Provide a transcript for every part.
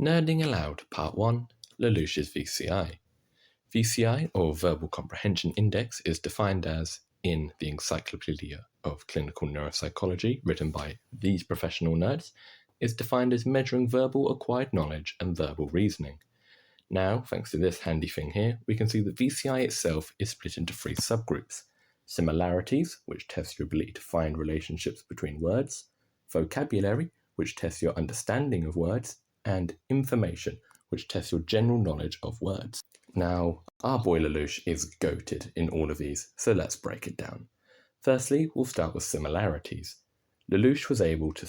Nerding Aloud, Part 1, Lelouch's VCI. VCI, or Verbal Comprehension Index, is defined as, in the Encyclopedia of Clinical Neuropsychology, written by these professional nerds, is defined as measuring verbal acquired knowledge and verbal reasoning. Now, thanks to this handy thing here, we can see that VCI itself is split into 3 subgroups: similarities, which test your ability to find relationships between words; vocabulary, which tests your understanding of words; and information, which tests your general knowledge of words. Now, our boy Lelouch is goated in all of these, so let's break it down. Firstly, we'll start with similarities. Lelouch was able to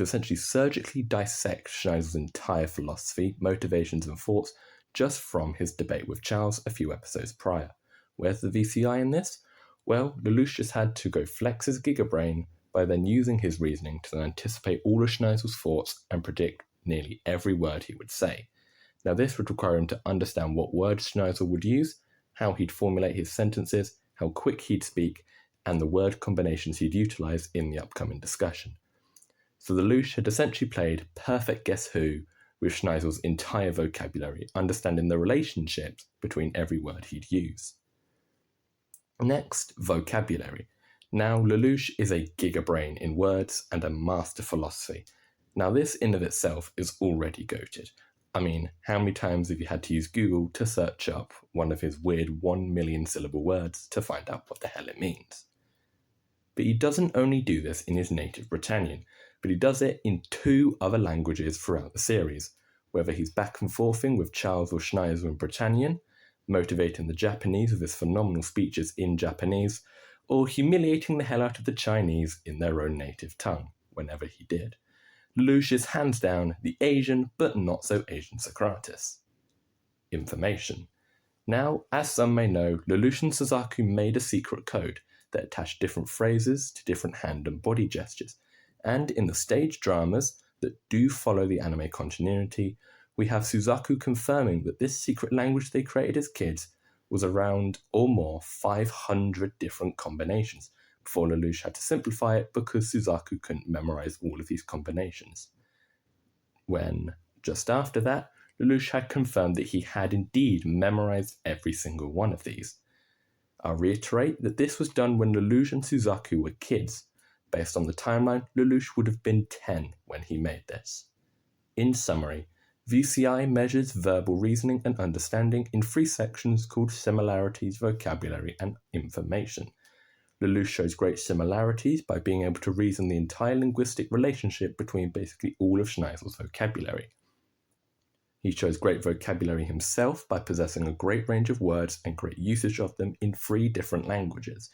essentially surgically dissect Schneisel's entire philosophy, motivations and thoughts just from his debate with Charles a few episodes prior. Where's the VCI in this? Well, Lelouch just had to go flex his gigabrain by then using his reasoning to then anticipate all of Schneisel's thoughts and predict nearly every word he would say. Now this would require him to understand what words Schneisel would use, how he'd formulate his sentences, how quick he'd speak, and the word combinations he'd utilize in the upcoming discussion. So Lelouch had essentially played perfect Guess Who with Schneisel's entire vocabulary, understanding the relationships between every word he'd use. Next, vocabulary. Now Lelouch is a gigabrain in words and a master philosophy. Now this in of itself is already goated. I mean, how many times have you had to use Google to search up one of his weird 1 million syllable words to find out what the hell it means? But he doesn't only do this in his native Britannian, but he does it in 2 other languages throughout the series, whether he's back and forthing with Charles or Schneisel in Britannian, motivating the Japanese with his phenomenal speeches in Japanese, or humiliating the hell out of the Chinese in their own native tongue, whenever he did. Lelouch is hands down the Asian but not so Asian Socrates. Information. Now, as some may know, Lelouch and Suzaku made a secret code that attached different phrases to different hand and body gestures, and in the stage dramas that do follow the anime continuity, we have Suzaku confirming that this secret language they created as kids was around or more 500 different combinations, before Lelouch had to simplify it because Suzaku couldn't memorize all of these combinations. When, just after that, Lelouch had confirmed that he had indeed memorized every single one of these. I'll reiterate that this was done when Lelouch and Suzaku were kids. Based on the timeline, Lelouch would have been 10 when he made this. In summary, VCI measures verbal reasoning and understanding in 3 sections called similarities, vocabulary, and information. Lelouch shows great similarities by being able to reason the entire linguistic relationship between basically all of Schneisel's vocabulary. He shows great vocabulary himself by possessing a great range of words and great usage of them in 3 different languages,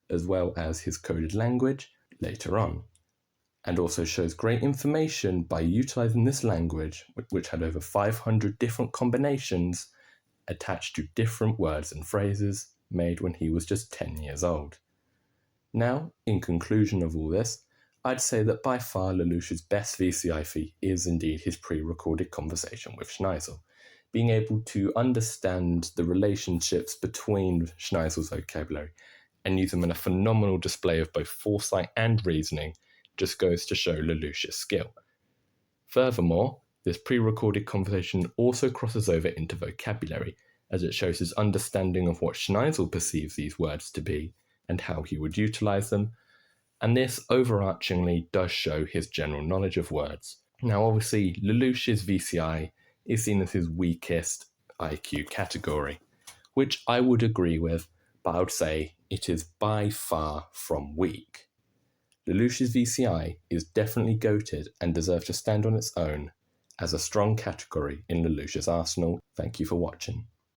as well as his coded language later on, and also shows great information by utilizing this language, which had over 500 different combinations attached to different words and phrases made when he was just 10 years old. Now, in conclusion of all this, I'd say that by far Lelouch's best VCI feat is indeed his pre-recorded conversation with Schneisel. Being able to understand the relationships between Schneisel's vocabulary and use them in a phenomenal display of both foresight and reasoning just goes to show Lelouch's skill. Furthermore, this pre-recorded conversation also crosses over into vocabulary, as it shows his understanding of what Schneisel perceives these words to be and how he would utilize them, and this overarchingly does show his general knowledge of words. Now obviously, Lelouch's VCI is seen as his weakest IQ category, which I would agree with, but I would say it is by far from weak. Lelouch's VCI is definitely goated and deserves to stand on its own as a strong category in Lelouch's arsenal. Thank you for watching.